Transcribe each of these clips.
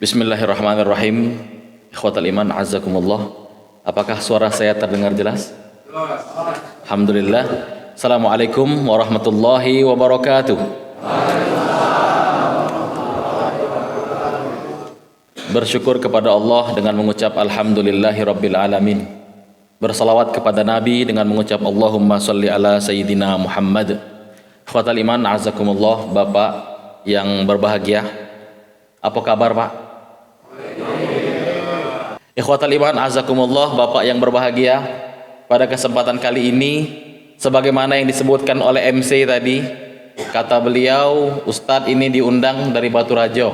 Bismillahirrahmanirrahim. Ikhwatal iman, azzakumullah. Apakah suara saya terdengar jelas? Alhamdulillah. Assalamualaikum warahmatullahi wabarakatuh. Bersyukur kepada Allah dengan mengucap alhamdulillahi rabbil alamin. Bersalawat kepada Nabi dengan mengucap Allahumma sholli ala sayyidina Muhammad. Ikhwatal iman, azzakumullah. Bapak yang berbahagia, apa kabar Pak? Ikhwatal iman, azakumullah, Bapak yang berbahagia, pada kesempatan kali ini sebagaimana yang disebutkan oleh MC tadi, kata beliau, Ustadz ini diundang dari Batu Rajo.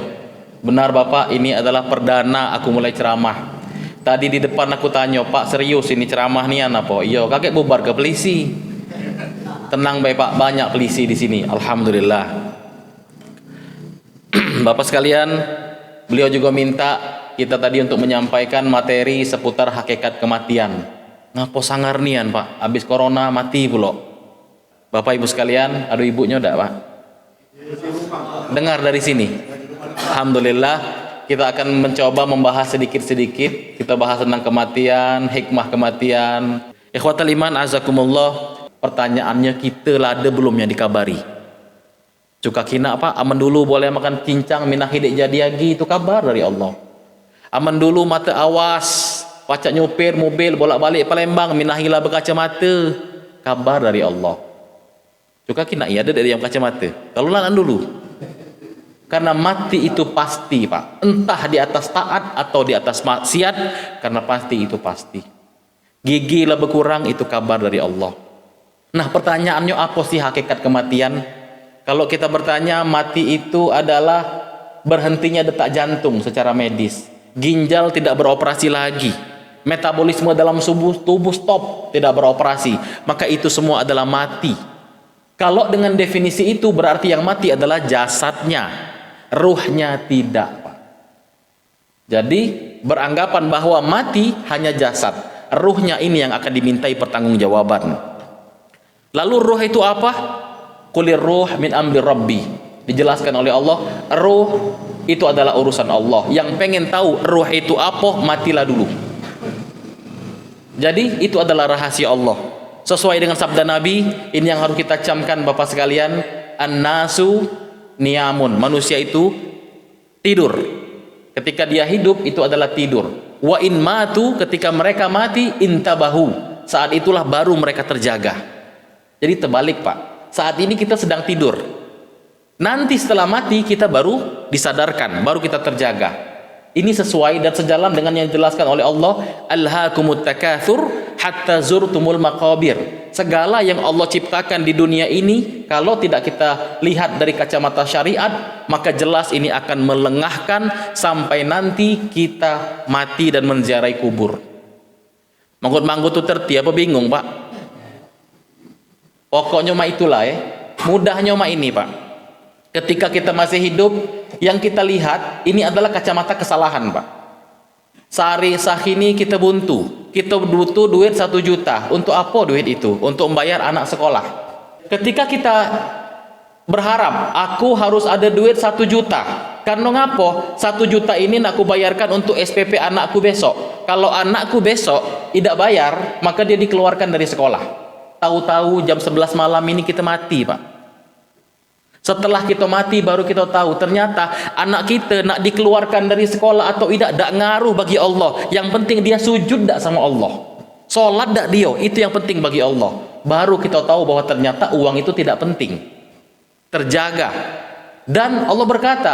Benar Bapak, ini adalah perdana aku mulai ceramah. Tadi di depan aku tanya, Pak serius ini ceramah nih apa? Iya, kakek bubar ke pelisi. Tenang Bapak, banyak pelisi di sini, alhamdulillah. Bapak sekalian, beliau juga minta kita tadi untuk menyampaikan materi seputar hakikat kematian. Ngapo sangar nian Pak, habis corona mati pula. Bapak Ibu sekalian, aduh ibunya udah Pak. Dengar dari sini. Alhamdulillah, kita akan mencoba membahas sedikit-sedikit. Kita bahas tentang kematian, hikmah kematian. Ikhwatal iman, azakumullah. Pertanyaannya, kita lada belum yang dikabari. Cuka kina apa? Aman dulu boleh makan cincang minah hidik jadi lagi, itu kabar dari Allah. Aman dulu mata awas, pacak nyopir mobil bolak-balik Palembang minah hilang berkacamata, kabar dari Allah. Cuka kina iya ada dari yang kacamata. Kalau lanan dulu. Karena mati itu pasti Pak. Entah di atas taat atau di atas maksiat, karena pasti itu pasti. Gigi lah berkurang, itu kabar dari Allah. Nah pertanyaannya, apa sih hakikat kematian? Kalau kita bertanya, mati itu adalah berhentinya detak jantung secara medis. Ginjal tidak beroperasi lagi. Metabolisme dalam tubuh stop, tidak beroperasi. Maka itu semua adalah mati. Kalau dengan definisi itu berarti yang mati adalah jasadnya. Ruhnya tidak, Pak. Jadi beranggapan bahwa mati hanya jasad. Ruhnya ini yang akan dimintai pertanggungjawaban. Lalu ruh itu apa? Qulir ruh min amri rabbi. Dijelaskan oleh Allah, ruh itu adalah urusan Allah. Yang pengen tahu ruh itu apa, matilah dulu. Jadi itu adalah rahasia Allah. Sesuai dengan sabda Nabi, ini yang harus kita camkan Bapak sekalian, an-nasu niyamun. Manusia itu tidur. Ketika dia hidup itu adalah tidur. Wa in matu, ketika mereka mati, intabahu. Saat itulah baru mereka terjaga. Jadi terbalik Pak. Saat ini kita sedang tidur. Nanti setelah mati kita baru disadarkan, baru kita terjaga. Ini sesuai dan sejalan dengan yang dijelaskan oleh Allah, alhaakumut takatsur hatta zurtumul maqabir. Segala yang Allah ciptakan di dunia ini, kalau tidak kita lihat dari kacamata syariat, maka jelas ini akan melengahkan sampai nanti kita mati dan menziarahi kubur. Manggut-manggut itu terti apa bingung Pak? Pokoknya mah itulah mudahnya mah ini Pak. Ketika kita masih hidup, yang kita lihat ini adalah kacamata kesalahan Pak. Sehari sahini kita buntu, kita butuh duit 1 juta. Untuk apa duit itu? Untuk membayar anak sekolah. Ketika kita berharap aku harus ada duit 1 juta, karena ngapo? 1 juta ini nak aku bayarkan untuk SPP anakku besok. Kalau anakku besok tidak bayar, maka dia dikeluarkan dari sekolah. Tahu-tahu jam 11 malam ini kita mati Pak. Setelah kita mati baru kita tahu ternyata anak kita nak dikeluarkan dari sekolah atau tidak ngaruh bagi Allah. Yang penting dia sujud tak sama Allah, sholat tak dia, itu yang penting bagi Allah. Baru kita tahu bahwa ternyata uang itu tidak penting, terjaga. Dan Allah berkata,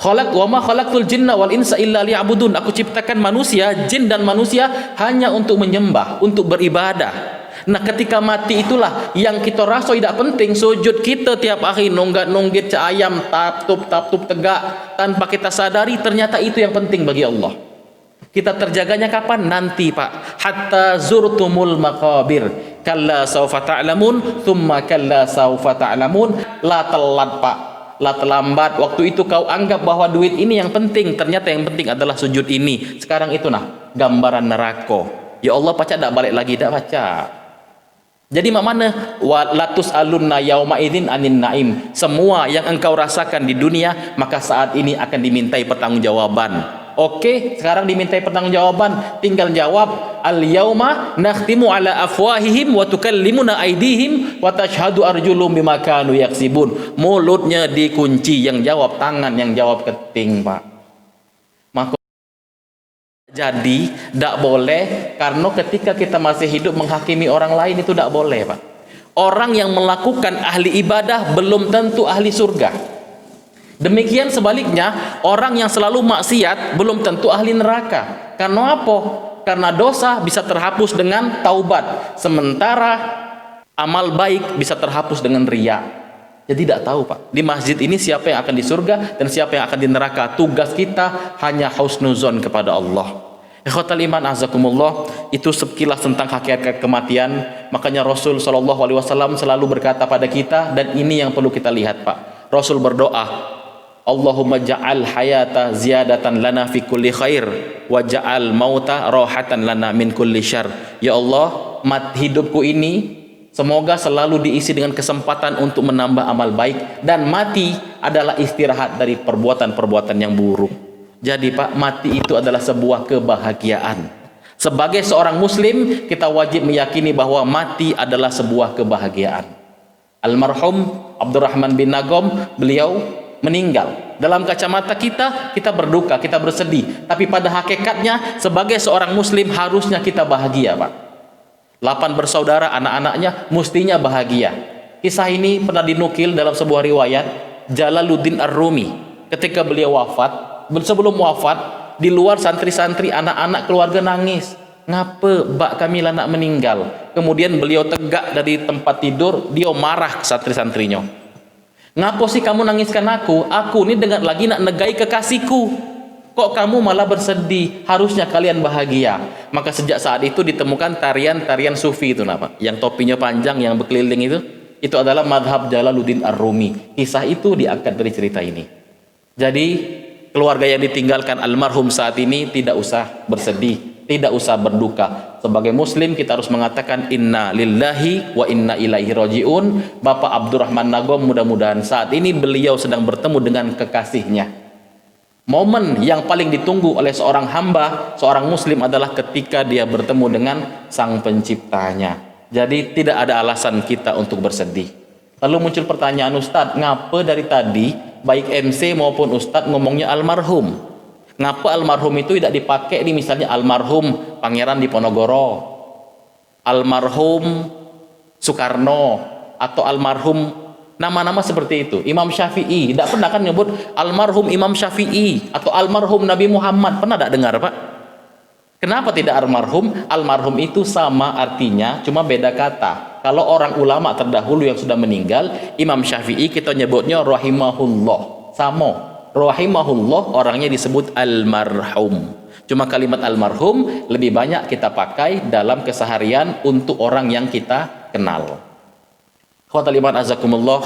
wa ma khalaqtul jinna wal insa illa liya'budun. Aku ciptakan manusia, jin dan manusia hanya untuk menyembah, untuk beribadah. Nah ketika mati itulah yang kita rasa tidak penting, sujud kita tiap hari nunggit cak ayam tap-tup tegak tanpa kita sadari, ternyata itu yang penting bagi Allah. Kita terjaganya kapan? Nanti Pak. Hatta zurtumul maqabir. Kalla sawfa ta'lamun, thumma kalla sawfa ta'lamun. La telat Pak, la terlambat. Waktu itu kau anggap bahwa duit ini yang penting, ternyata yang penting adalah sujud ini. Sekarang itu nah gambaran neraka. Ya Allah, baca tak balik lagi, tak baca. Jadi mana wa latus alunna yauma idzin anin naim. Semua yang engkau rasakan di dunia maka saat ini akan dimintai pertanggungjawaban. Oke, sekarang dimintai pertanggungjawaban, tinggal jawab al yauma nakhtimu ala afwahihim wa tukallimuna aydihim wa tashhadu arjulum bima kanu yaksibun. Mulutnya dikunci, yang jawab tangan, yang jawab keting, Pak. Maka jadi tidak boleh, karena ketika kita masih hidup menghakimi orang lain itu tidak boleh, Pak. Orang yang melakukan ahli ibadah belum tentu ahli surga. Demikian sebaliknya, orang yang selalu maksiat belum tentu ahli neraka. Karena apa? Karena dosa bisa terhapus dengan taubat, sementara amal baik bisa terhapus dengan riya. Jadi tidak tahu, Pak, di masjid ini siapa yang akan di surga dan siapa yang akan di neraka. Tugas kita hanya husnuzon kepada Allah. Ikhwatal iman azakumullah, itu sekilas tentang hakikat kematian. Makanya Rasul SAW selalu berkata pada kita, dan ini yang perlu kita lihat, Pak. Rasul berdoa, Allahumma ja'al hayata ziyadatan lana fi kulli khair wa ja'al mauta rohatan lana min kulli syar. Ya Allah, hidupku ini semoga selalu diisi dengan kesempatan untuk menambah amal baik, dan mati adalah istirahat dari perbuatan-perbuatan yang buruk. Jadi, Pak, mati itu adalah sebuah kebahagiaan. Sebagai seorang muslim, kita wajib meyakini bahwa mati adalah sebuah kebahagiaan. Almarhum Abdurrahman bin Nagom, beliau meninggal. Dalam kacamata kita berduka, kita bersedih. Tapi pada hakikatnya, sebagai seorang muslim harusnya kita bahagia, Pak. 8 bersaudara, anak-anaknya mestinya bahagia. Kisah ini pernah dinukil dalam sebuah riwayat Jalaluddin Ar-Rumi. Ketika beliau wafat, sebelum wafat, di luar santri-santri, anak-anak keluarga nangis. Ngapa bak kami anak meninggal? Kemudian beliau tegak dari tempat tidur, dia marah ke santri-santrinya. Ngapo sih kamu nangiskan aku? Aku ini dengan lagi nak negai kekasihku. Kok kamu malah bersedih? Harusnya kalian bahagia. Maka sejak saat itu ditemukan tarian-tarian sufi itu, Pak, yang topinya panjang, yang berkeliling itu adalah madhab Jalaluddin Ar-Rumi. Kisah itu diangkat dari cerita ini. Jadi keluarga yang ditinggalkan almarhum saat ini tidak usah bersedih, tidak usah berduka. Sebagai muslim kita harus mengatakan inna lillahi wa inna ilaihi rajiun. Bapak Abdurrahman Nagom, mudah-mudahan saat ini beliau sedang bertemu dengan kekasihnya. Momen yang paling ditunggu oleh seorang hamba, seorang muslim adalah ketika dia bertemu dengan sang penciptanya. Jadi tidak ada alasan kita untuk bersedih. Lalu muncul pertanyaan, Ustadz, ngapa dari tadi baik MC maupun Ustadz ngomongnya almarhum? Ngapa almarhum itu tidak dipakai di misalnya almarhum Pangeran Diponegoro, almarhum Soekarno, atau almarhum nama-nama seperti itu. Imam Syafi'i, tidak pernah kan nyebut almarhum Imam Syafi'i atau almarhum Nabi Muhammad, pernah tidak dengar, Pak? Kenapa tidak almarhum? Almarhum itu sama artinya, cuma beda kata. Kalau orang ulama terdahulu yang sudah meninggal, Imam Syafi'i kita nyebutnya rahimahullah, sama. Rahimahullah orangnya disebut almarhum. Cuma kalimat almarhum lebih banyak kita pakai dalam keseharian untuk orang yang kita kenal. Khawatul iman azakumullah,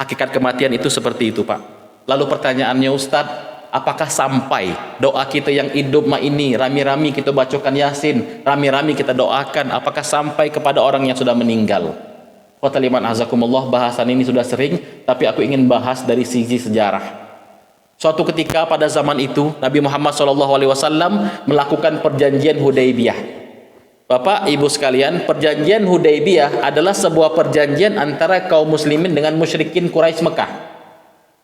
hakikat kematian itu seperti itu, Pak. Lalu pertanyaannya, Ustadz, apakah sampai doa kita yang hidup ini rami-rami kita bacakan Yasin, rami-rami kita doakan, apakah sampai kepada orang yang sudah meninggal? Khawatul iman azakumullah, bahasan ini sudah sering, tapi aku ingin bahas dari sisi sejarah. Suatu ketika pada zaman itu Nabi Muhammad SAW melakukan perjanjian Hudaybiyah. Bapak Ibu sekalian, perjanjian Hudaybiyah adalah sebuah perjanjian antara kaum muslimin dengan musyrikin Quraisy Mekah.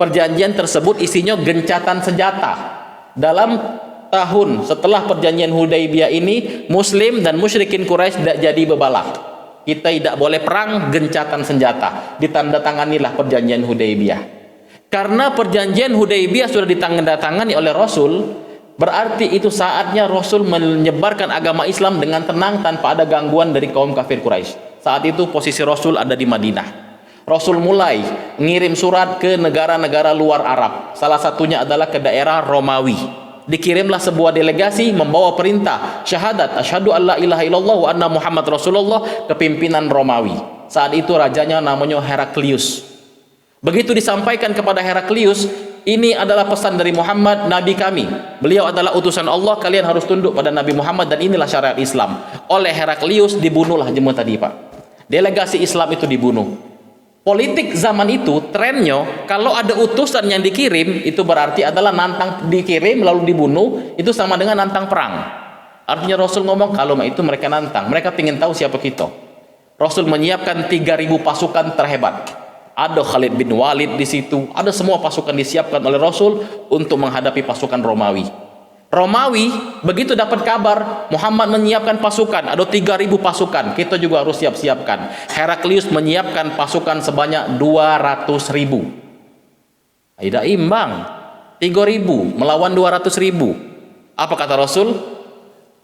Perjanjian tersebut isinya gencatan senjata. Dalam tahun setelah perjanjian Hudaybiyah ini, muslim dan musyrikin Quraisy tidak jadi bebalak. Kita tidak boleh perang, gencatan senjata. Ditandatanganilah perjanjian Hudaybiyah. Karena perjanjian Hudaybiyah sudah ditandatangani oleh Rasul, berarti itu saatnya Rasul menyebarkan agama Islam dengan tenang tanpa ada gangguan dari kaum kafir Quraisy. Saat itu posisi Rasul ada di Madinah. Rasul mulai mengirim surat ke negara-negara luar Arab. Salah satunya adalah ke daerah Romawi. Dikirimlah sebuah delegasi membawa perintah syahadat asyhadu alla ilaha illallah wa anna Muhammad Rasulullah ke pimpinan Romawi. Saat itu rajanya namanya Heraklius. Begitu disampaikan kepada Heraklius, ini adalah pesan dari Muhammad, Nabi kami. Beliau adalah utusan Allah, kalian harus tunduk pada Nabi Muhammad dan inilah syariat Islam. Oleh Heraklius dibunuhlah jemaah tadi, Pak. Delegasi Islam itu dibunuh. Politik zaman itu trennya kalau ada utusan yang dikirim itu berarti adalah nantang, dikirim lalu dibunuh, itu sama dengan nantang perang. Artinya Rasul ngomong kalau itu mereka nantang, mereka ingin tahu siapa kita. Rasul menyiapkan 3.000 pasukan terhebat. Ada Khalid bin Walid di situ, ada semua pasukan disiapkan oleh Rasul untuk menghadapi pasukan Romawi. Romawi begitu dapat kabar Muhammad menyiapkan pasukan, ada 3.000 pasukan, kita juga harus siap-siapkan. Heraklius menyiapkan pasukan sebanyak 200.000. Tidak imbang. 3.000 melawan 200.000. Apa kata Rasul?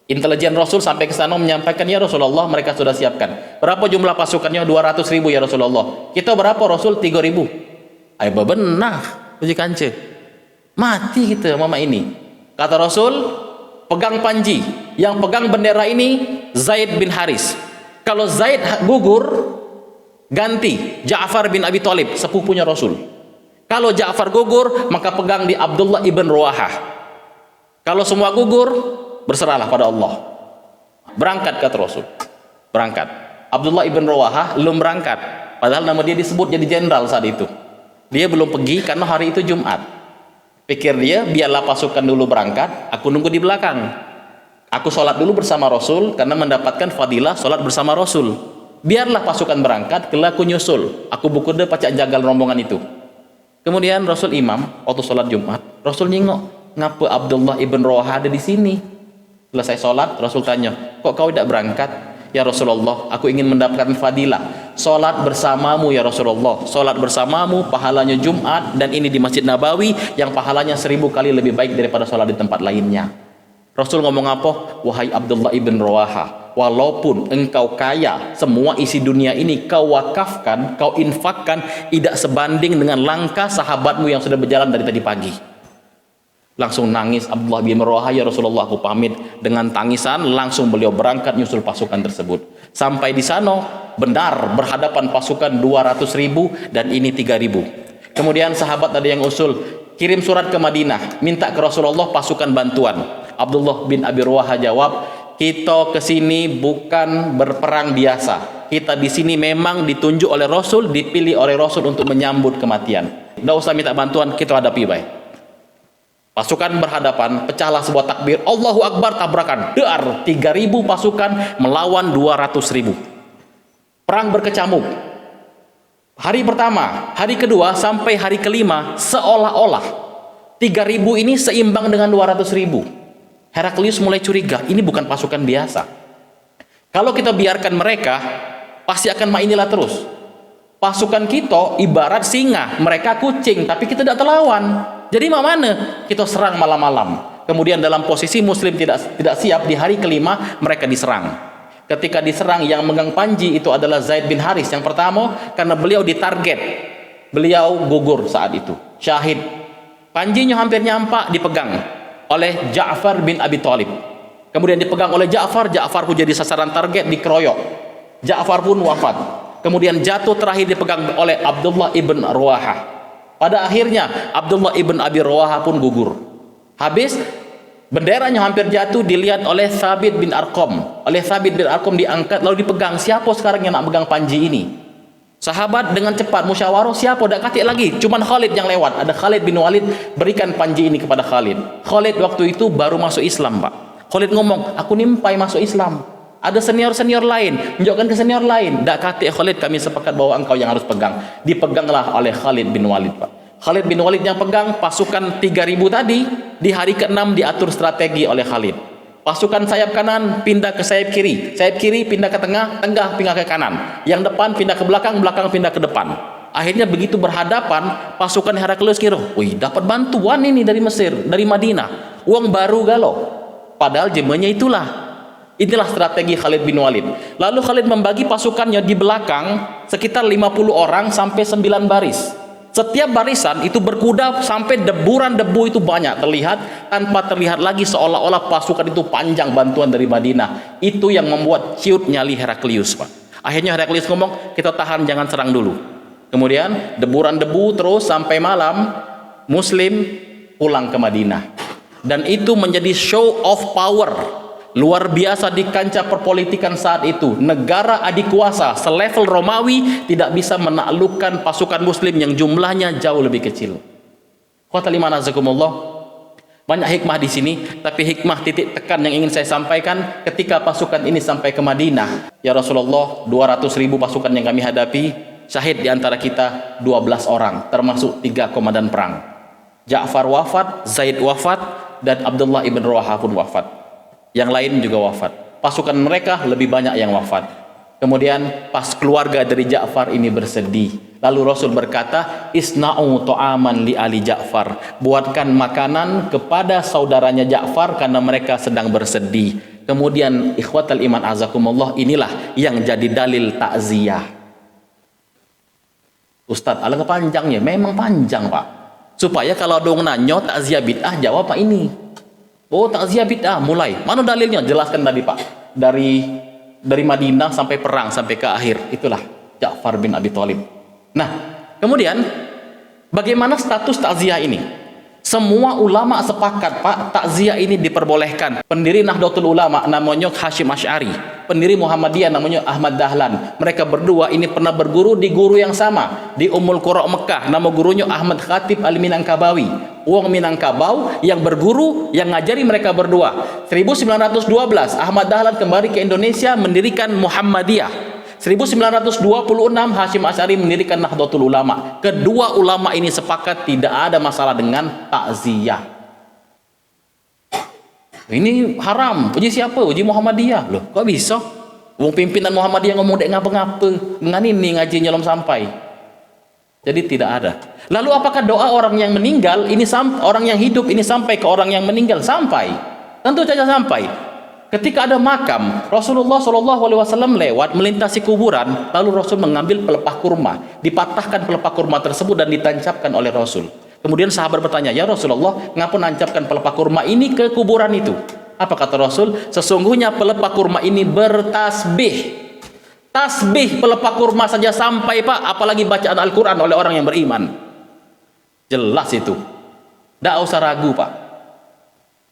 Intelijen Rasul sampai ke sana menyampaikan, ya Rasulullah, mereka sudah siapkan. Berapa jumlah pasukannya? 200.000 ya Rasulullah. Kita berapa Rasul? 3.000. Ayo bebenah, uji kance. Mati kita mama ini. Kata Rasul, pegang panji. Yang pegang bendera ini Zaid bin Haris. Kalau Zaid gugur, ganti Ja'far bin Abi Thalib, sepupunya Rasul. Kalau Ja'far gugur, maka pegang di Abdullah ibn Ruwahah. Kalau semua gugur, berserahlah pada Allah. Berangkat kata Rasul. Berangkat. Abdullah ibn Ruwahah belum berangkat. Padahal nama dia disebut jadi jenderal saat itu. Dia belum pergi karena hari itu Jumat. Pikir dia, biarlah pasukan dulu berangkat, aku nunggu di belakang. Aku sholat dulu bersama Rasul karena mendapatkan fadilah sholat bersama Rasul. Biarlah pasukan berangkat, kelak aku nyusul. Aku bukude pacak jagal rombongan itu. Kemudian Rasul imam waktu sholat Jumat. Rasul nyingok, ngapa Abdullah ibn Rawaha ada di sini? Selesai sholat, Rasul tanya, kok kau tidak berangkat? Ya Rasulullah, aku ingin mendapatkan fadilah sholat bersamamu ya Rasulullah. Sholat bersamamu pahalanya Jumat, dan ini di Masjid Nabawi yang pahalanya 1000 kali lebih baik daripada sholat di tempat lainnya. Rasul ngomong apa? Wahai Abdullah ibn Rawaha, walaupun engkau kaya, semua isi dunia ini kau wakafkan, kau infakkan, tidak sebanding dengan langkah sahabatmu yang sudah berjalan dari tadi pagi. Langsung nangis Abdullah bin Rawaha, ya Rasulullah, aku pamit. Dengan tangisan langsung beliau berangkat nyusul pasukan tersebut. Sampai di sana benar berhadapan pasukan 200.000 dan ini 3.000. Kemudian sahabat ada yang usul, kirim surat ke Madinah, minta ke Rasulullah pasukan bantuan. Abdullah bin Abi Rawaha jawab, kita kesini bukan berperang biasa. Kita di sini memang ditunjuk oleh Rasul, dipilih oleh Rasul untuk menyambut kematian. Tidak usah minta bantuan, kita hadapi baik. Pasukan berhadapan, pecahlah sebuah takbir, Allahu Akbar, tabrakan, dar, 3.000 pasukan melawan 200.000. Perang berkecamuk. Hari pertama, hari kedua, sampai hari kelima, seolah-olah 3.000 ini seimbang dengan 200.000. Heraklius mulai curiga, ini bukan pasukan biasa. Kalau kita biarkan mereka, pasti akan mainilah terus. Pasukan kita ibarat singa, mereka kucing, tapi kita tidak terlawan. Jadi mana? Kita serang malam-malam. Kemudian dalam posisi Muslim tidak siap, di hari kelima mereka diserang. Ketika diserang, yang megang panji itu adalah Zaid bin Haris yang pertama, karena beliau ditarget. Beliau gugur saat itu, syahid. Panjinya hampir nyampak, dipegang oleh Ja'far bin Abi Thalib. Kemudian dipegang oleh Ja'far, Ja'far pun jadi sasaran target, dikeroyok. Ja'far pun wafat. Kemudian jatuh terakhir dipegang oleh Abdullah ibn Rawaha. Pada akhirnya Abdullah ibn Abi Rawaha pun gugur. Habis benderanya hampir jatuh, dilihat oleh Thabit bin Arqam. Oleh Thabit bin Arqam diangkat lalu dipegang. Siapa sekarang yang nak pegang panji ini? Sahabat dengan cepat musyawarah, siapa dak katik lagi? Cuman Khalid yang lewat. Ada Khalid bin Walid, berikan panji ini kepada Khalid. Khalid waktu itu baru masuk Islam, Pak. Khalid ngomong, aku nimpai masuk Islam. Ada senior-senior lain, tunjukkan ke senior lain. Dak katik Khalid, kami sepakat bahwa engkau yang harus pegang. Dipeganglah oleh Khalid bin Walid, Pak. Khalid bin Walid yang pegang pasukan 3.000 tadi. Di hari ke-6 diatur strategi oleh Khalid. Pasukan sayap kanan pindah ke sayap kiri pindah ke tengah, tengah pindah ke kanan, yang depan pindah ke belakang, belakang pindah ke depan. Akhirnya begitu berhadapan, pasukan Heraklius kira, wih dapat bantuan ini dari Mesir, dari Madinah, uang baru galau. Padahal jemanya itulah. Inilah strategi Khalid bin Walid. Lalu Khalid membagi pasukannya di belakang sekitar 50 orang sampai 9 baris. Setiap barisan itu berkuda sampai deburan debu itu banyak terlihat, tanpa terlihat lagi seolah-olah pasukan itu panjang bantuan dari Madinah. Itu yang membuat ciut nyali Heraklius, Pak. Akhirnya Heraklius ngomong, kita tahan, jangan serang dulu. Kemudian deburan debu terus sampai malam, Muslim pulang ke Madinah. Dan itu menjadi show of power. luar biasa di kancah perpolitikan saat itu. Negara adik kuasa selevel Romawi tidak bisa menaklukkan pasukan muslim yang jumlahnya jauh lebih kecil. Qatal iman azakumullah. Banyak hikmah di sini, tapi hikmah titik tekan yang ingin saya sampaikan ketika pasukan ini sampai ke Madinah. Ya Rasulullah, 200.000 pasukan yang kami hadapi, syahid di antara kita 12 orang, termasuk 3 komandan perang. Ja'far wafat, Zaid wafat, dan Abdullah ibn Rawaha pun wafat. Yang lain juga wafat. Pasukan mereka lebih banyak yang wafat. Kemudian pas keluarga dari Ja'far ini bersedih, lalu Rasul berkata, isna'u ta'aman li ali Ja'far, buatkan makanan kepada saudaranya Ja'far karena mereka sedang bersedih. Kemudian ikhwatal iman azakumullah, inilah yang jadi dalil takziah. Ustadz, alangkah panjangnya. Memang panjang Pak, supaya kalau dong nanyo takziah bid'ah, jawab Pak ini. Oh takziah bid'ah, mulai mana dalilnya? Jelaskan tadi Pak, dari Madinah sampai perang, sampai ke akhir. Itulah Ja'far bin Abi Thalib. Nah, kemudian bagaimana status takziah ini? Semua ulama sepakat Pak, takziah ini diperbolehkan. Pendiri Nahdlatul Ulama namanya Hasyim Asy'ari, pendiri Muhammadiyah namanya Ahmad Dahlan. Mereka berdua ini pernah berguru di guru yang sama di Ummul Qura Mekah. Nama gurunya Ahmad Khatib Al-Minangkabawi. Wong Minangkabau yang berguru, yang ngajari mereka berdua. 1912 Ahmad Dahlan kembali ke Indonesia mendirikan Muhammadiyah. 1926 Hasyim Asy'ari mendirikan Nahdlatul Ulama. Kedua ulama ini sepakat tidak ada masalah dengan takziah. Ini haram. Uji siapa? Uji Muhammadiyah. Loh, kok bisa? Wong pimpinan Muhammadiyah ngomong dek ngapa-ngapa. Dengan ini ngaji nyelom sampai. Jadi tidak ada. Lalu apakah doa orang yang meninggal ini orang yang hidup ini sampai ke orang yang meninggal? Sampai. Tentu saja sampai. Ketika ada makam, Rasulullah SAW lewat melintasi kuburan, lalu Rasul mengambil pelepah kurma, dipatahkan pelepah kurma tersebut dan ditancapkan oleh Rasul. Kemudian sahabat bertanya, ya Rasulullah, ngapa nancapkan pelepah kurma ini ke kuburan itu? Apa kata Rasul? Sesungguhnya pelepah kurma ini bertasbih. Tasbih pelepah kurma saja sampai Pak, apalagi bacaan Al-Quran oleh orang yang beriman. Jelas itu. Tidak usah ragu Pak.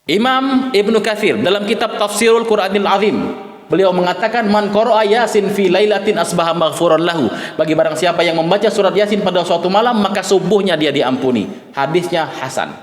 Imam Ibnu Katsir dalam kitab Tafsirul Quranil Azim, beliau mengatakan, man qara'a Yasin fi lailatin asbaha maghfuran lahu. Bagi barang siapa yang membaca surat Yasin pada suatu malam, maka subuhnya dia diampuni. Hadisnya hasan.